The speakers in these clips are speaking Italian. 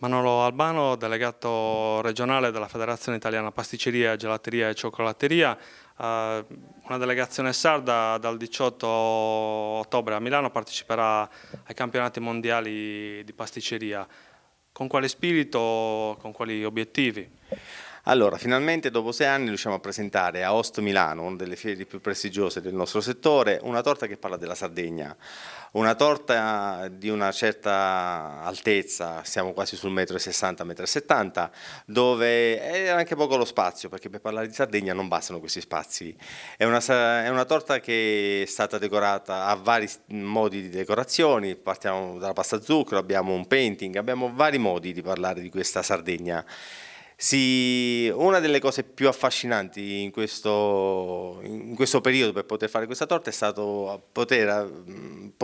Manolo Albano, delegato regionale della Federazione Italiana Pasticceria, Gelateria e Cioccolateria, una delegazione sarda dal 18 ottobre a Milano parteciperà ai campionati mondiali di pasticceria. Con quale spirito, con quali obiettivi? Allora, finalmente dopo 6 anni riusciamo a presentare a Host Milano, una delle fiere più prestigiose del nostro settore, una torta che parla della Sardegna. Una torta di una certa altezza, siamo quasi sul 1,60 m, 1,70 m, dove è anche poco lo spazio, perché per parlare di Sardegna non bastano questi spazi. È una torta che è stata decorata a vari modi di decorazioni, partiamo dalla pasta a zucchero, abbiamo un painting, abbiamo vari modi di parlare di questa Sardegna. Sì, una delle cose più affascinanti in questo periodo per poter fare questa torta è stato poter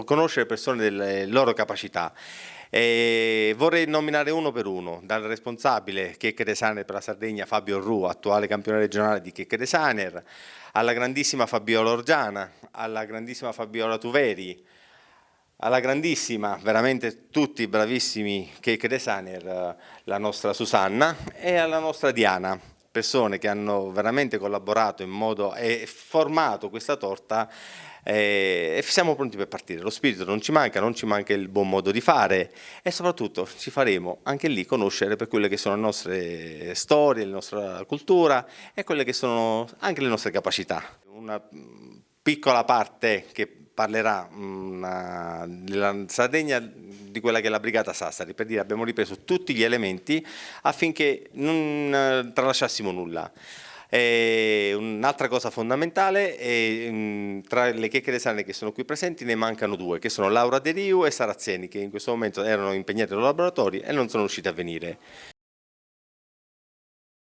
conoscere persone delle loro capacità. E vorrei nominare uno per uno, dal responsabile Checche Designer per la Sardegna Fabio Ru, attuale campione regionale di Checche Designer, alla grandissima Fabiola Orgiana, alla grandissima Fabiola Tuveri, alla grandissima, veramente tutti bravissimi cake designer, la nostra Susanna e alla nostra Diana, persone che hanno veramente collaborato in modo e formato questa torta e siamo pronti per partire. Lo spirito non ci manca il buon modo di fare e soprattutto ci faremo anche lì conoscere per quelle che sono le nostre storie, la nostra cultura e quelle che sono anche le nostre capacità. Una piccola parte che parlerà della Sardegna, di quella che è la Brigata Sassari, per dire abbiamo ripreso tutti gli elementi affinché non tralasciassimo nulla. Un'altra cosa fondamentale è tra le chiacchiere sane che sono qui presenti ne mancano due, che sono Laura De Riu e Sarazzeni, che in questo momento erano impegnati nei laboratori e non sono riusciti a venire.